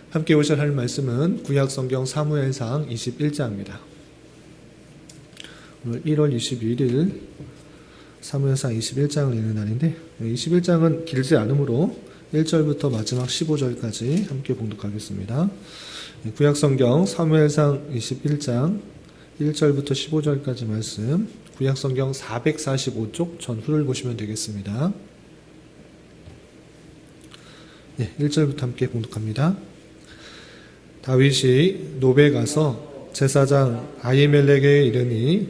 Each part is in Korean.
함께 보실 할 말씀은 구약성경 사무엘상 21장입니다. 오늘 1월 21일 사무엘상 21장을 읽는 날인데 21장은 길지 않으므로 1절부터 마지막 15절까지 함께 봉독하겠습니다. 구약성경 사무엘상 21장 1절부터 15절까지 말씀, 구약성경 445쪽 전후를 보시면 되겠습니다. 1절부터 함께 봉독합니다. 다윗이 노베 가서 제사장 아히멜렉에게 이르니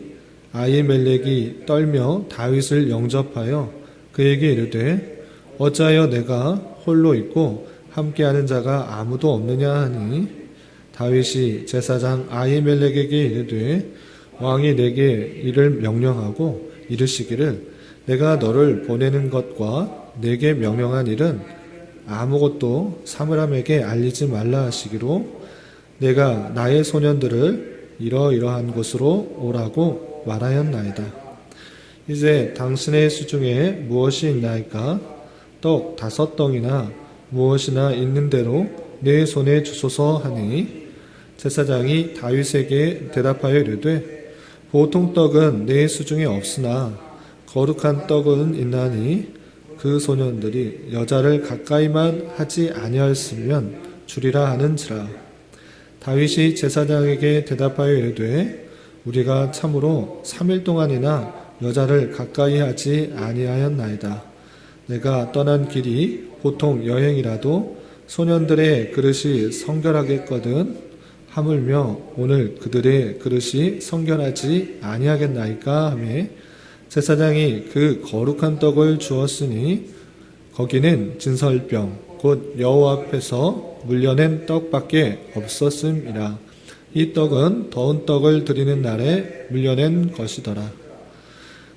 아히멜렉이 떨며 다윗을 영접하여 그에게 이르되 어찌하여 내가 홀로 있고 함께하는 자가 아무도 없느냐 하니 다윗이 제사장 아히멜렉에게 이르되 왕이 내게 이를 명령하고 이르시기를 내가 너를 보내는 것과 내게 명령한 일은 아무것도 사므람에게 알리지 말라 하시기로 내가 나의 소년들을 이러이러한 곳으로 오라고 말하였나이다. 이제 당신의 수중에 무엇이 있나이까? 떡 5덩이나 무엇이나 있는 대로 내 손에 주소서 하니 제사장이 다윗에게 대답하여 이르되 보통 떡은 내 수중에 없으나 거룩한 떡은 있나니 그 소년들이 여자를 가까이만 하지 아니하였으면 주리라 하는지라. 다윗이 제사장에게 대답하여 이르되 우리가 참으로 3일 동안이나 여자를 가까이 하지 아니하였나이다. 내가 떠난 길이 보통 여행이라도 소년들의 그릇이 성결하겠거든 하물며 오늘 그들의 그릇이 성결하지 아니하겠나이까 하매 제사장이 그 거룩한 떡을 주었으니 거기는 진설병 곧 여호와 앞에서 물려낸 떡밖에 없었음이라. 이 떡은 더운 떡을 드리는 날에 물려낸 것이더라.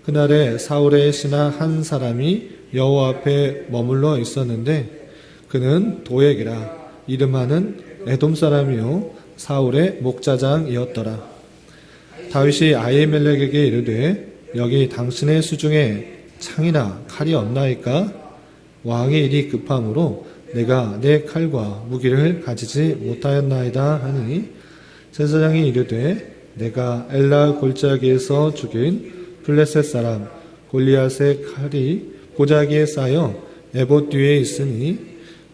그날에 사울의 신하 한 사람이 여호와 앞에 머물러 있었는데 그는 도액이라. 이름하는 에돔 사람이요 사울의 목자장이었더라. 다윗이 아히멜렉에게 이르되 여기 당신의 수중에 창이나 칼이 없나이까? 왕의 일이 급함으로 내가 내 칼과 무기를 가지지 못하였나이다 하니 제사장이 이르되 내가 엘라 골짜기에서 죽인 블레셋 사람 골리앗의 칼이 보자기에 쌓여 에봇 뒤에 있으니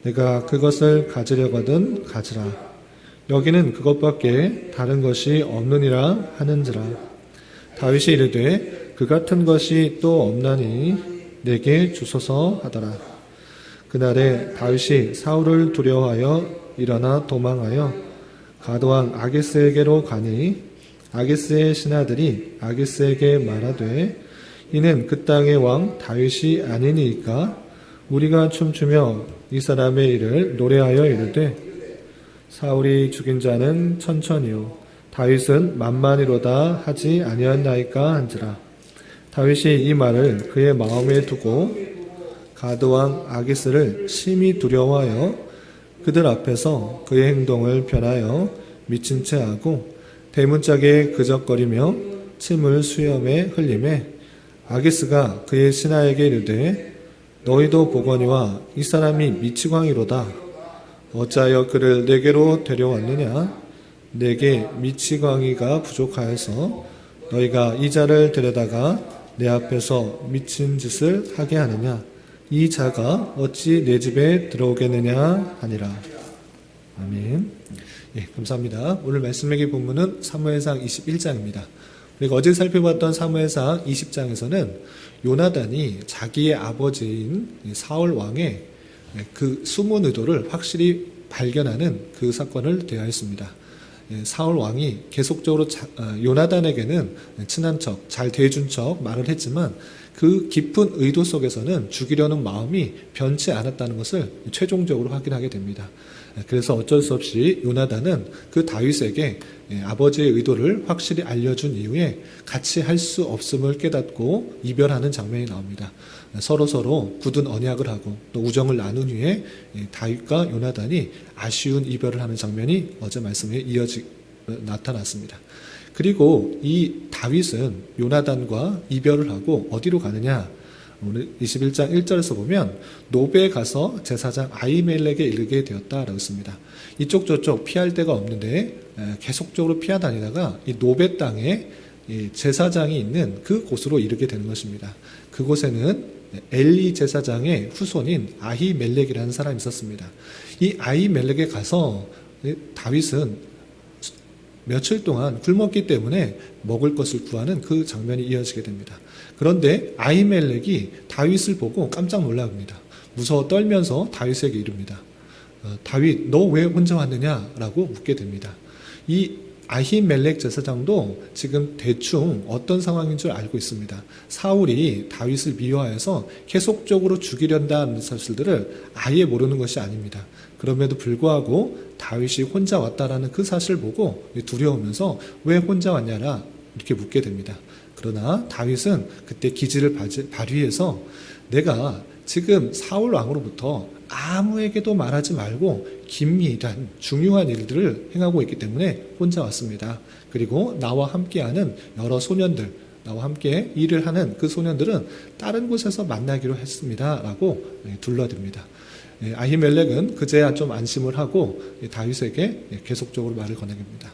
내가 그것을 가지려거든 가지라. 여기는 그것밖에 다른 것이 없느니라 하는지라. 다윗이 이르되 그 같은 것이 또 없나니 내게 주소서 하더라. 그날에 다윗이 사울을 두려워하여 일어나 도망하여 가드왕 아기스에게로 가니 아기스의 신하들이 아기스에게 말하되 이는 그 땅의 왕 다윗이 아니니까 우리가 춤추며 이 사람의 일을 노래하여 이르되 사울이 죽인 자는 천천히요 다윗은 만만이로다 하지 아니었나이까 한지라. 다윗이 이 말을 그의 마음에 두고 가드왕 아기스를 심히 두려워하여 그들 앞에서 그의 행동을 변하여 미친 채 하고 대문짝에 그적거리며 침을 수염에 흘리매 아기스가 그의 신하에게 이르되 너희도 보거니와 이 사람이 미치광이로다. 어찌하여 그를 내게로 데려왔느냐? 내게 미치광이가 부족하여서 너희가 이 자를 데려다가 내 앞에서 미친 짓을 하게 하느냐? 이 자가 어찌 내 집에 들어오겠느냐 하니라. 아멘. 감사합니다. 오늘 말씀의 본문은 사무엘상 21장입니다. 우리가 어제 살펴봤던 사무엘상 20장에서는 요나단이 자기의 아버지인 사울 왕의 그 숨은 의도를 확실히 발견하는 그 사건을 대하였습니다. 사울 왕이 계속적으로 요나단에게는 친한 척, 잘 대해준 척 말을 했지만 그 깊은 의도 속에서는 죽이려는 마음이 변치 않았다는 것을 최종적으로 확인하게 됩니다. 그래서 어쩔 수 없이 요나단은 그 다윗에게 아버지의 의도를 확실히 알려준 이후에 같이 할 수 없음을 깨닫고 이별하는 장면이 나옵니다. 서로 굳은 언약을 하고 또 우정을 나눈 후에 다윗과 요나단이 아쉬운 이별을 하는 장면이 어제 말씀에 나타났습니다. 그리고 이 다윗은 요나단과 이별을 하고 어디로 가느냐? 오늘 21장 1절에서 보면 노베에 가서 제사장 아히멜렉에 이르게 되었다라고 했습니다. 이쪽 저쪽 피할 데가 없는데 계속적으로 피하다니다가 이 노베 땅에 이 제사장이 있는 그 곳으로 이르게 되는 것입니다. 그곳에는 엘리 제사장의 후손인 아히멜렉이라는 사람이 있었습니다. 이 아히멜렉에 가서 다윗은 며칠 동안 굶었기 때문에 먹을 것을 구하는 그 장면이 이어지게 됩니다. 그런데 아히멜렉이 다윗을 보고 깜짝 놀랍니다. 무서워 떨면서 다윗에게 이릅니다. 다윗, 너 왜 혼자 왔느냐라고 묻게 됩니다. 이 아히멜렉 제사장도 지금 대충 어떤 상황인 줄 알고 있습니다. 사울이 다윗을 미워해서 계속적으로 죽이려는 사실들을 아예 모르는 것이 아닙니다. 그럼에도 불구하고 다윗이 혼자 왔다라는 그 사실을 보고 두려우면서 왜 혼자 왔냐라 이렇게 묻게 됩니다. 그러나 다윗은 그때 기지를 발휘해서 내가 지금 사울 왕으로부터 아무에게도 말하지 말고 긴밀한 중요한 일들을 행하고 있기 때문에 혼자 왔습니다. 그리고 나와 함께하는 여러 소년들, 나와 함께 일을 하는 그 소년들은 다른 곳에서 만나기로 했습니다. 라고 둘러댑니다. 아히멜렉은 그제야 좀 안심을 하고 다윗에게 계속적으로 말을 거냅니다.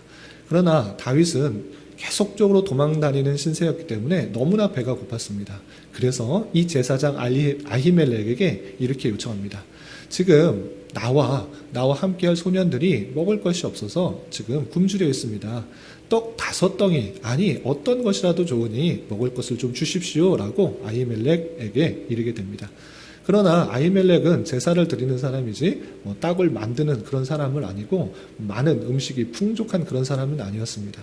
그러나 다윗은 계속적으로 도망다니는 신세였기 때문에 너무나 배가 고팠습니다. 그래서 이 제사장 아히멜렉에게 이렇게 요청합니다. 지금 나와 함께할 소년들이 먹을 것이 없어서 지금 굶주려 있습니다. 떡 5덩이, 아니 어떤 것이라도 좋으니 먹을 것을 좀 주십시오 라고 아히멜렉에게 이르게 됩니다. 그러나 아히멜렉은 제사를 드리는 사람이지 떡을 만드는 그런 사람은 아니고 많은 음식이 풍족한 그런 사람은 아니었습니다.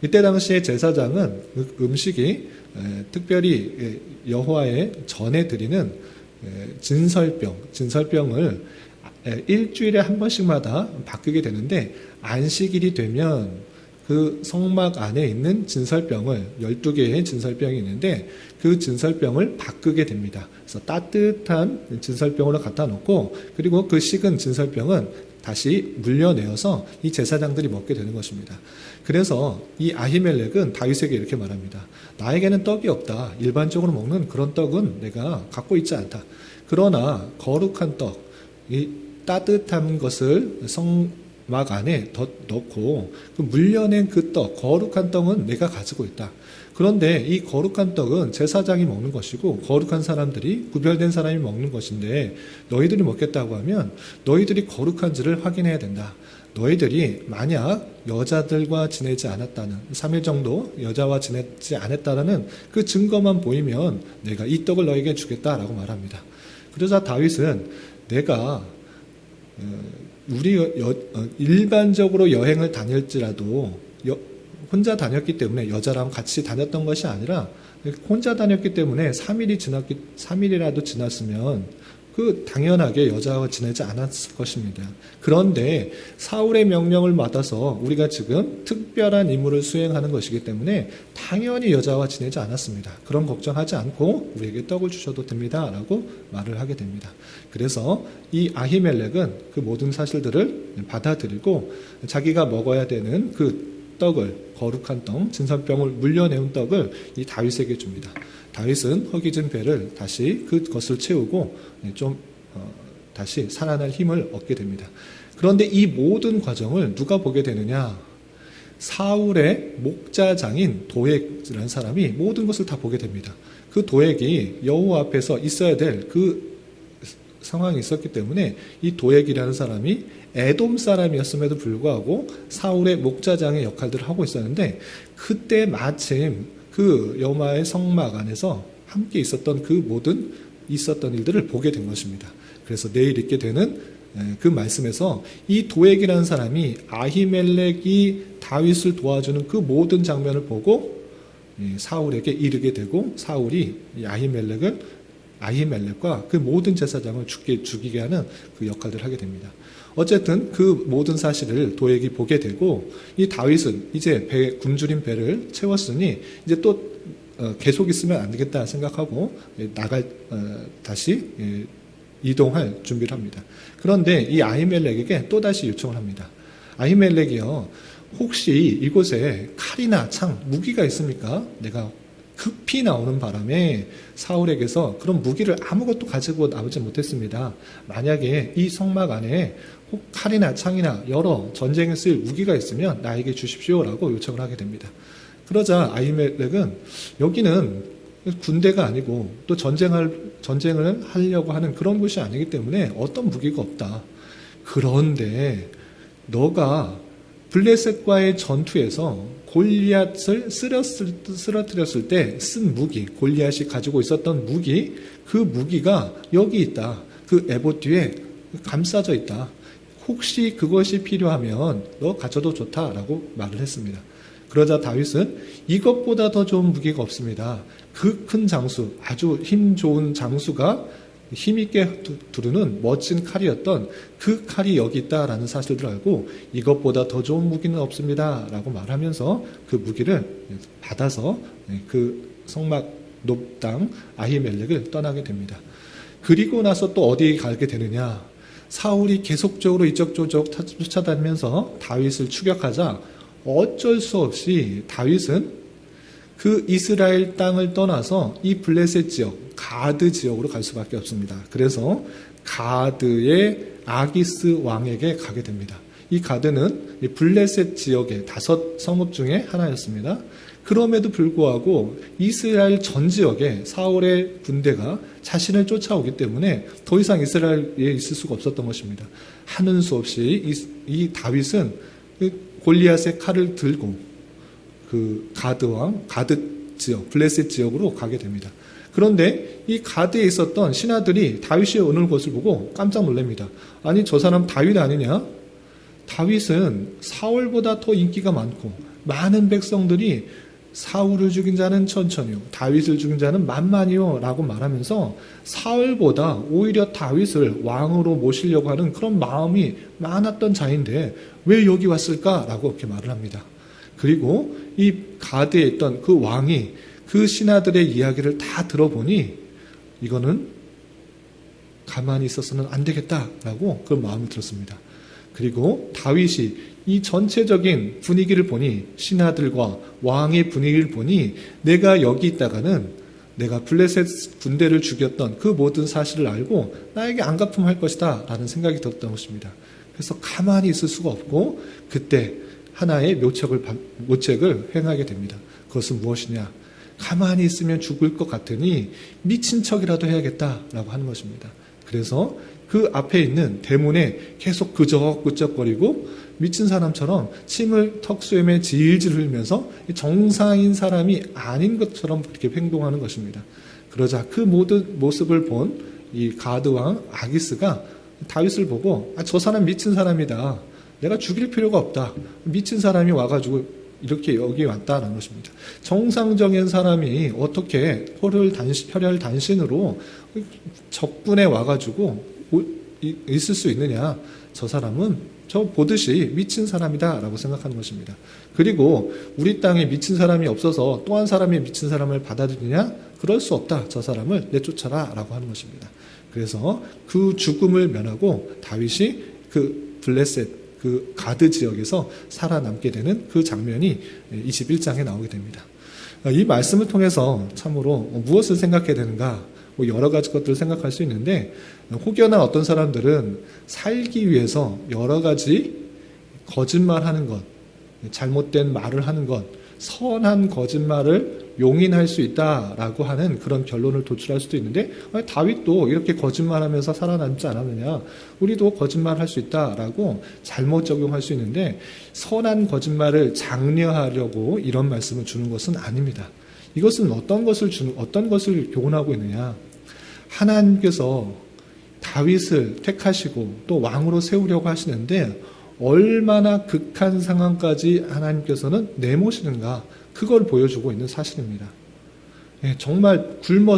이때 당시에 제사장은 음식이 특별히 여호와의 전에 드리는 진설병을 일주일에 한 번씩마다 바꾸게 되는데 안식일이 되면 그 성막 안에 있는 진설병을 12개의 진설병이 있는데 그 진설병을 바꾸게 됩니다. 그래서 따뜻한 진설병으로 갖다 놓고 그리고 그 식은 진설병은 다시 물려내어서 이 제사장들이 먹게 되는 것입니다. 그래서 이 아히멜렉은 다윗에게 이렇게 말합니다. 나에게는 떡이 없다. 일반적으로 먹는 그런 떡은 내가 갖고 있지 않다. 그러나 거룩한 떡, 이 따뜻한 것을 성막 안에 넣고 그 물려낸 그 떡, 거룩한 떡은 내가 가지고 있다. 그런데 이 거룩한 떡은 제사장이 먹는 것이고 거룩한 사람들이 구별된 사람이 먹는 것인데 너희들이 먹겠다고 하면 너희들이 거룩한지를 확인해야 된다. 너희들이 만약 여자들과 지내지 않았다는 3일 정도 여자와 지내지 않았다는 그 증거만 보이면 내가 이 떡을 너에게 주겠다라고 말합니다. 그러자 다윗은 내가 일반적으로 여행을 다닐지라도 혼자 다녔기 때문에 여자랑 같이 다녔던 것이 아니라 혼자 다녔기 때문에 3일이라도 지났으면 그 당연하게 여자와 지내지 않았을 것입니다. 그런데 사울의 명령을 받아서 우리가 지금 특별한 임무를 수행하는 것이기 때문에 당연히 여자와 지내지 않았습니다. 그런 걱정하지 않고 우리에게 떡을 주셔도 됩니다. 라고 말을 하게 됩니다. 그래서 이 아히멜렉은 그 모든 사실들을 받아들이고 자기가 먹어야 되는 그 떡을 거룩한 떡, 진설병을 물려내온 떡을 이 다윗에게 줍니다. 다윗은 허기진 배를 다시 그것을 채우고 다시 살아날 힘을 얻게 됩니다. 그런데 이 모든 과정을 누가 보게 되느냐? 사울의 목자장인 도액이라는 사람이 모든 것을 다 보게 됩니다. 그 도액이 여호와 앞에서 있어야 될 그 상황이 있었기 때문에 이 도액이라는 사람이 에돔 사람이었음에도 불구하고 사울의 목자장의 역할들을 하고 있었는데 그때 마침 그 여호와의 성막 안에서 함께 있었던 그 모든 있었던 일들을 보게 된 것입니다. 그래서 내일 읽게 되는 그 말씀에서 이 도액이라는 사람이 아히멜렉이 다윗을 도와주는 그 모든 장면을 보고 사울에게 이르게 되고 사울이 아히멜렉과 그 모든 제사장을 죽이게 하는 그 역할들을 하게 됩니다. 어쨌든 그 모든 사실을 도액이 보게 되고 이 다윗은 이제 굶주린 배를 채웠으니 이제 또 계속 있으면 안 되겠다 생각하고 다시 이동할 준비를 합니다. 그런데 이 아히멜렉에게 또다시 요청을 합니다. 아히멜렉이요, 혹시 이곳에 칼이나 창, 무기가 있습니까? 내가 급히 나오는 바람에 사울에게서 그런 무기를 아무것도 가지고 나오지 못했습니다. 만약에 이 성막 안에 혹 칼이나 창이나 여러 전쟁에 쓰일 무기가 있으면 나에게 주십시오라고 요청을 하게 됩니다. 그러자 아히멜렉은 여기는 군대가 아니고 또 전쟁을 하려고 하는 그런 곳이 아니기 때문에 어떤 무기가 없다. 그런데 너가 블레셋과의 전투에서 골리앗을 쓰러뜨렸을 때 쓴 무기, 골리앗이 가지고 있었던 무기, 그 무기가 여기 있다. 그 에봇 뒤에 감싸져 있다. 혹시 그것이 필요하면 너 가져도 좋다라고 말을 했습니다. 그러자 다윗은 이것보다 더 좋은 무기가 없습니다. 그 큰 장수, 아주 힘 좋은 장수가 힘있게 두르는 멋진 칼이었던 그 칼이 여기 있다라는 사실을 알고 이것보다 더 좋은 무기는 없습니다 라고 말하면서 그 무기를 받아서 그 성막 높당 아히멜렉을 떠나게 됩니다. 그리고 나서 또 어디에 가게 되느냐, 사울이 계속적으로 이쪽저쪽 쫓아다니면서 다윗을 추격하자 어쩔 수 없이 다윗은 그 이스라엘 땅을 떠나서 이 블레셋 지역, 가드 지역으로 갈 수밖에 없습니다. 그래서 가드의 아기스 왕에게 가게 됩니다. 이 가드는 블레셋 지역의 5 성읍 중에 하나였습니다. 그럼에도 불구하고 이스라엘 전 지역에 사울의 군대가 자신을 쫓아오기 때문에 더 이상 이스라엘에 있을 수가 없었던 것입니다. 하는 수 없이 이 다윗은 골리앗의 칼을 들고 그 가드 지역, 블레셋 지역으로 가게 됩니다. 그런데 이 가드에 있었던 신하들이 다윗이 오는 것을 보고 깜짝 놀랍니다. 아니, 저 사람 다윗 아니냐? 다윗은 사울보다 더 인기가 많고 많은 백성들이 사울을 죽인 자는 천천히요, 다윗을 죽인 자는 만만히요 라고 말하면서 사울보다 오히려 다윗을 왕으로 모시려고 하는 그런 마음이 많았던 자인데 왜 여기 왔을까라고 이렇게 말을 합니다. 그리고 이 가드에 있던 그 왕이 그 신하들의 이야기를 다 들어보니 이거는 가만히 있어서는 안 되겠다라고 그런 마음이 들었습니다. 그리고 다윗이 이 전체적인 분위기를 보니, 신하들과 왕의 분위기를 보니 내가 여기 있다가는 내가 블레셋 군대를 죽였던 그 모든 사실을 알고 나에게 안갚음할 것이다 라는 생각이 들었던 것입니다. 그래서 가만히 있을 수가 없고 그때 하나의 묘책을 행하게 됩니다. 그것은 무엇이냐? 가만히 있으면 죽을 것 같으니 미친 척이라도 해야겠다라고 하는 것입니다. 그래서 그 앞에 있는 대문에 계속 그적그적거리고 미친 사람처럼 침을 턱수염에 질질 흘리면서 정상인 사람이 아닌 것처럼 그렇게 행동하는 것입니다. 그러자 그 모든 모습을 본 이 가드왕 아기스가 다윗을 보고 저 사람 미친 사람이다. 내가 죽일 필요가 없다. 미친 사람이 와가지고 이렇게 여기 왔다는 것입니다. 정상적인 사람이 어떻게 혈혈 단신으로 적군에 와가지고 있을 수 있느냐. 저 사람은 저 보듯이 미친 사람이다라고 생각하는 것입니다. 그리고 우리 땅에 미친 사람이 없어서 또 한 사람이 미친 사람을 받아들이냐? 그럴 수 없다. 저 사람을 내쫓아라 라고 하는 것입니다. 그래서 그 죽음을 면하고 다윗이 그 블레셋 그 가드 지역에서 살아남게 되는 그 장면이 21장에 나오게 됩니다. 이 말씀을 통해서 참으로 무엇을 생각해야 되는가, 여러 가지 것들을 생각할 수 있는데, 혹여나 어떤 사람들은 살기 위해서 여러 가지 거짓말하는 것, 잘못된 말을 하는 것, 선한 거짓말을 용인할 수 있다라고 하는 그런 결론을 도출할 수도 있는데, 다윗도 이렇게 거짓말하면서 살아남지 않았느냐, 우리도 거짓말할 수 있다라고 잘못 적용할 수 있는데, 선한 거짓말을 장려하려고 이런 말씀을 주는 것은 아닙니다. 이것은 어떤 것을 교훈하고 있느냐, 하나님께서 다윗을 택하시고 또 왕으로 세우려고 하시는데 얼마나 극한 상황까지 하나님께서는 내모시는가, 그걸 보여주고 있는 사실입니다. 정말 굶어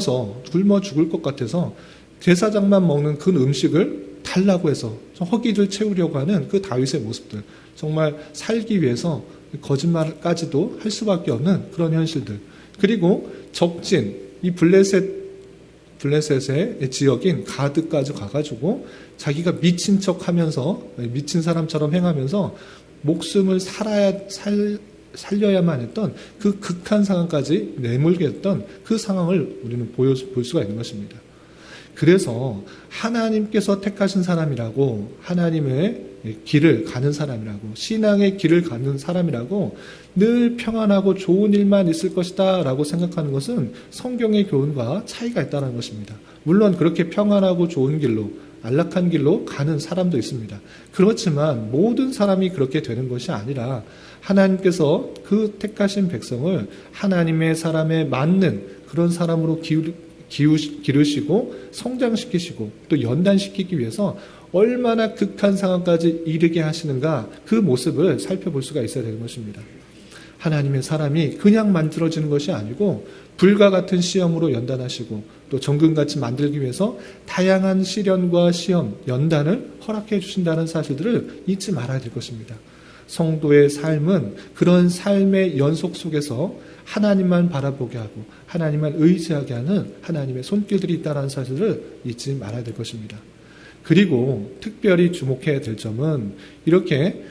죽을 것 같아서 제사장만 먹는 그 음식을 달라고 해서 허기를 채우려고 하는 그 다윗의 모습들, 정말 살기 위해서 거짓말까지도 할 수밖에 없는 그런 현실들, 그리고 적진 이 블레셋의 지역인 가드까지 가가지고 자기가 미친 척하면서, 미친 사람처럼 행하면서 목숨을 살려야만 했던 그 극한 상황까지 내몰게 했던 그 상황을 우리는 볼 수가 있는 것입니다. 그래서 하나님께서 택하신 사람이라고, 하나님의 길을 가는 사람이라고, 신앙의 길을 가는 사람이라고 늘 평안하고 좋은 일만 있을 것이다 라고 생각하는 것은 성경의 교훈과 차이가 있다는 것입니다. 물론 그렇게 평안하고 좋은 길로, 안락한 길로 가는 사람도 있습니다. 그렇지만 모든 사람이 그렇게 되는 것이 아니라 하나님께서 그 택하신 백성을 하나님의 사람에 맞는 그런 사람으로 기르시고 성장시키시고 또 연단시키기 위해서 얼마나 극한 상황까지 이르게 하시는가, 그 모습을 살펴볼 수가 있어야 되는 것입니다. 하나님의 사람이 그냥 만들어지는 것이 아니고 불과 같은 시험으로 연단하시고 또 정금같이 만들기 위해서 다양한 시련과 시험, 연단을 허락해 주신다는 사실들을 잊지 말아야 될 것입니다. 성도의 삶은 그런 삶의 연속 속에서 하나님만 바라보게 하고 하나님만 의지하게 하는 하나님의 손길들이 있다는 사실을 잊지 말아야 될 것입니다. 그리고 특별히 주목해야 될 점은, 이렇게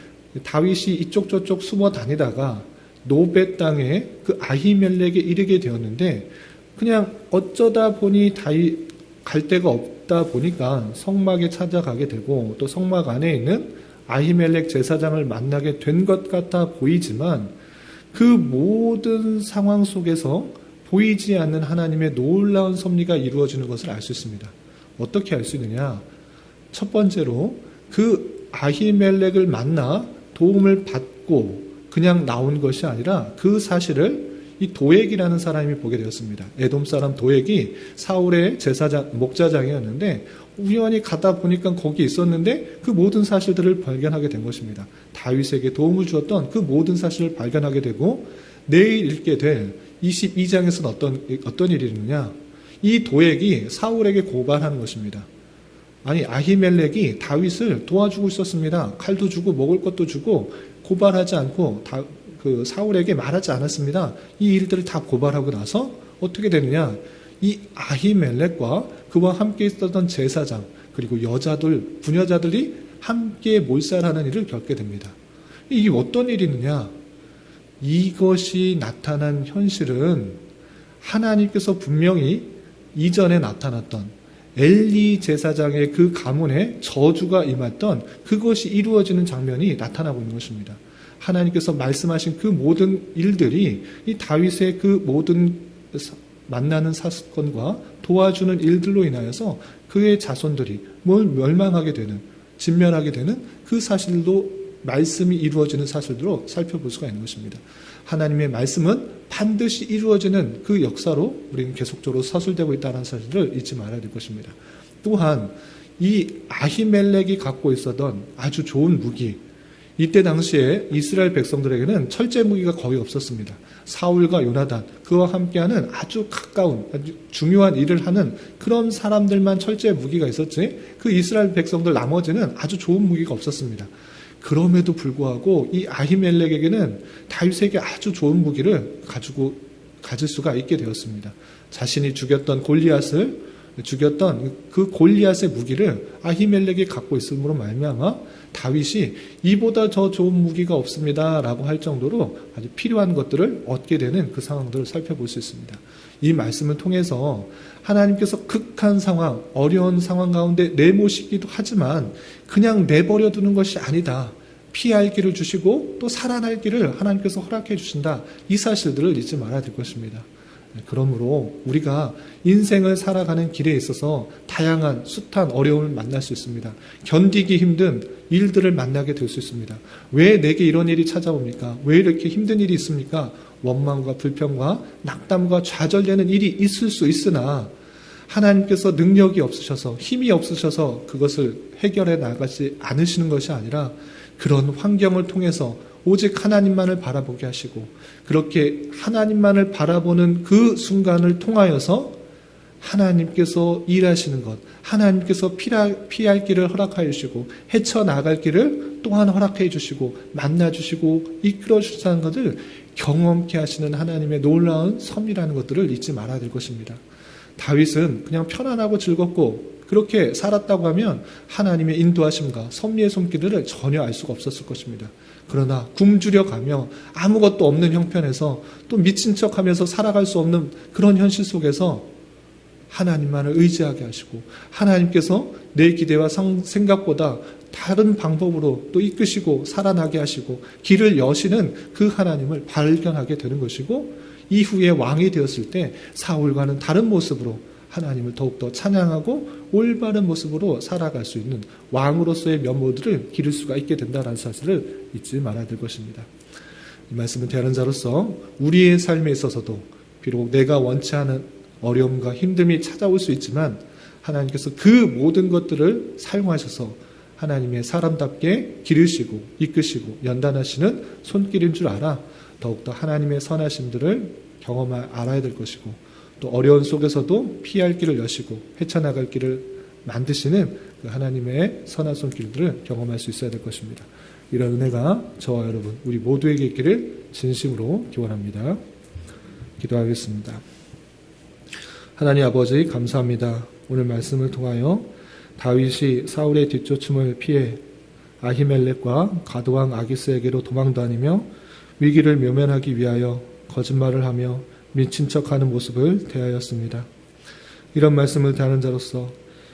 다윗이 이쪽 저쪽 숨어 다니다가 노베 땅에 그 아히멜렉에 이르게 되었는데, 그냥 어쩌다 보니 다윗 갈 데가 없다 보니까 성막에 찾아가게 되고 또 성막 안에 있는 아히멜렉 제사장을 만나게 된 것 같아 보이지만, 그 모든 상황 속에서 보이지 않는 하나님의 놀라운 섭리가 이루어지는 것을 알 수 있습니다. 어떻게 알 수 있느냐? 첫 번째로 그 아히멜렉을 만나 도움을 받고 그냥 나온 것이 아니라 그 사실을 이 도액이라는 사람이 보게 되었습니다. 에돔 사람 도액이 사울의 제사장, 목자장이었는데 우연히 가다 보니까 거기 있었는데 그 모든 사실들을 발견하게 된 것입니다. 다윗에게 도움을 주었던 그 모든 사실을 발견하게 되고, 내일 읽게 될 22장에서는 어떤 일이 있느냐? 이 도액이 사울에게 고발하는 것입니다. 아니, 아히멜렉이 다윗을 도와주고 있었습니다. 칼도 주고 먹을 것도 주고 고발하지 않고 그 사울에게 말하지 않았습니다. 이 일들을 다 고발하고 나서 어떻게 되느냐? 이 아히멜렉과 그와 함께 있었던 제사장 그리고 여자들, 부녀자들이 함께 몰살하는 일을 겪게 됩니다. 이게 어떤 일이 있느냐? 이것이 나타난 현실은 하나님께서 분명히 이전에 나타났던 엘리 제사장의 그 가문에 저주가 임했던 그것이 이루어지는 장면이 나타나고 있는 것입니다. 하나님께서 말씀하신 그 모든 일들이 이 다윗의 그 모든 만나는 사건과 도와주는 일들로 인하여서 그의 자손들이 멸망하게 되는, 진멸하게 되는 그 사실도 말씀이 이루어지는 사실로 살펴볼 수가 있는 것입니다. 하나님의 말씀은 반드시 이루어지는 그 역사로 우리는 계속적으로 서술되고 있다는 사실을 잊지 말아야 될 것입니다. 또한 이 아히멜렉이 갖고 있었던 아주 좋은 무기, 이때 당시에 이스라엘 백성들에게는 철제 무기가 거의 없었습니다. 사울과 요나단, 그와 함께하는 아주 가까운, 아주 중요한 일을 하는 그런 사람들만 철제 무기가 있었지, 그 이스라엘 백성들 나머지는 아주 좋은 무기가 없었습니다. 그럼에도 불구하고 이 아히멜렉에게는 다윗에게 아주 좋은 무기를 가질 수가 있게 되었습니다. 자신이 죽였던 그 골리앗의 무기를 아히멜렉이 갖고 있음으로 말미암아 다윗이 이보다 더 좋은 무기가 없습니다라고 할 정도로 아주 필요한 것들을 얻게 되는 그 상황들을 살펴볼 수 있습니다. 이 말씀을 통해서 하나님께서 극한 상황, 어려운 상황 가운데 내모시기도 하지만 그냥 내버려 두는 것이 아니다. 피할 길을 주시고 또 살아날 길을 하나님께서 허락해 주신다. 이 사실들을 잊지 말아야 될 것입니다. 그러므로 우리가 인생을 살아가는 길에 있어서 다양한 숱한 어려움을 만날 수 있습니다. 견디기 힘든 일들을 만나게 될 수 있습니다. 왜 내게 이런 일이 찾아옵니까? 왜 이렇게 힘든 일이 있습니까? 원망과 불평과 낙담과 좌절되는 일이 있을 수 있으나 하나님께서 능력이 없으셔서 힘이 없으셔서 그것을 해결해 나가지 않으시는 것이 아니라 그런 환경을 통해서 오직 하나님만을 바라보게 하시고 그렇게 하나님만을 바라보는 그 순간을 통하여서 하나님께서 일하시는 것, 하나님께서 피할 길을 허락하여 주시고 헤쳐나갈 길을 또한 허락해 주시고 만나 주시고 이끌어 주시는 것을 경험케 하시는 하나님의 놀라운 섭리라는 것들을 잊지 말아야 될 것입니다. 다윗은 그냥 편안하고 즐겁고 그렇게 살았다고 하면 하나님의 인도하심과 섭리의 손길을 전혀 알 수가 없었을 것입니다. 그러나 굶주려 가며 아무것도 없는 형편에서 또 미친 척하면서 살아갈 수 없는 그런 현실 속에서 하나님만을 의지하게 하시고 하나님께서 내 기대와 생각보다 다른 방법으로 또 이끄시고 살아나게 하시고 길을 여시는 그 하나님을 발견하게 되는 것이고, 이후에 왕이 되었을 때 사울과는 다른 모습으로 하나님을 더욱더 찬양하고 올바른 모습으로 살아갈 수 있는 왕으로서의 면모들을 기를 수가 있게 된다는 사실을 잊지 말아야 될 것입니다. 이 말씀은 대하는 자로서 우리의 삶에 있어서도 비록 내가 원치 않은 어려움과 힘듦이 찾아올 수 있지만 하나님께서 그 모든 것들을 사용하셔서 하나님의 사람답게 기르시고 이끄시고 연단하시는 손길인 줄 알아 더욱더 하나님의 선하심들을 알아야 될 것이고, 또 어려운 속에서도 피할 길을 여시고 헤쳐나갈 길을 만드시는 그 하나님의 선한 손길들을 경험할 수 있어야 될 것입니다. 이런 은혜가 저와 여러분 우리 모두에게 있기를 진심으로 기원합니다. 기도하겠습니다. 하나님 아버지, 감사합니다. 오늘 말씀을 통하여 다윗이 사울의 뒷쫓음을 피해 아히멜렉과 가드왕 아기스에게로 도망다니며 위기를 묘면하기 위하여 거짓말을 하며 미친 척하는 모습을 대하였습니다. 이런 말씀을 대하는 자로서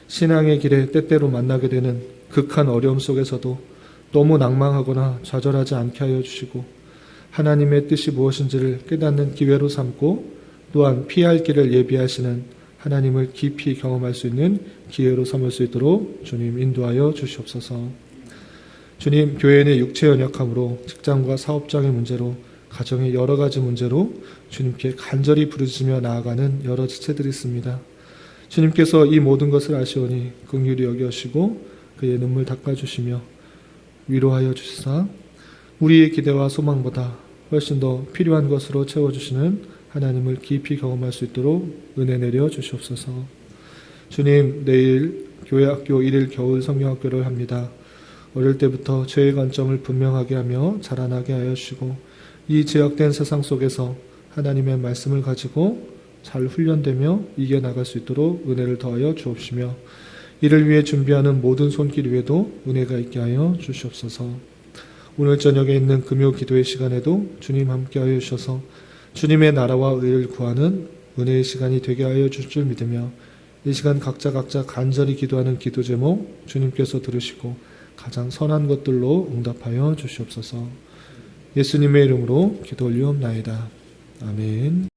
신앙의 길에 때때로 만나게 되는 극한 어려움 속에서도 너무 낭망하거나 좌절하지 않게 하여 주시고, 하나님의 뜻이 무엇인지를 깨닫는 기회로 삼고 또한 피할 길을 예비하시는 하나님을 깊이 경험할 수 있는 기회로 삼을 수 있도록 주님 인도하여 주시옵소서. 주님, 교회 내 육체 연약함으로 직장과 사업장의 문제로 가정의 여러 가지 문제로 주님께 간절히 부르짖으며 나아가는 여러 지체들이 있습니다. 주님께서 이 모든 것을 아시오니 긍휼히 여기시고 그의 눈물 닦아주시며 위로하여 주시사 우리의 기대와 소망보다 훨씬 더 필요한 것으로 채워주시는 하나님을 깊이 경험할 수 있도록 은혜 내려 주시옵소서. 주님, 내일 교회학교 1일 겨울 성경학교를 합니다. 어릴 때부터 죄의 관점을 분명하게 하며 자라나게 하여 주시고, 이 제약된 세상 속에서 하나님의 말씀을 가지고 잘 훈련되며 이겨나갈 수 있도록 은혜를 더하여 주옵시며, 이를 위해 준비하는 모든 손길 위에도 은혜가 있게 하여 주시옵소서. 오늘 저녁에 있는 금요 기도의 시간에도 주님 함께하여 주셔서 주님의 나라와 의를 구하는 은혜의 시간이 되게 하여 주실 줄 믿으며, 이 시간 각자 간절히 기도하는 기도 제목 주님께서 들으시고 가장 선한 것들로 응답하여 주시옵소서. 예수님의 이름으로 기도 올리옵나이다. 아멘.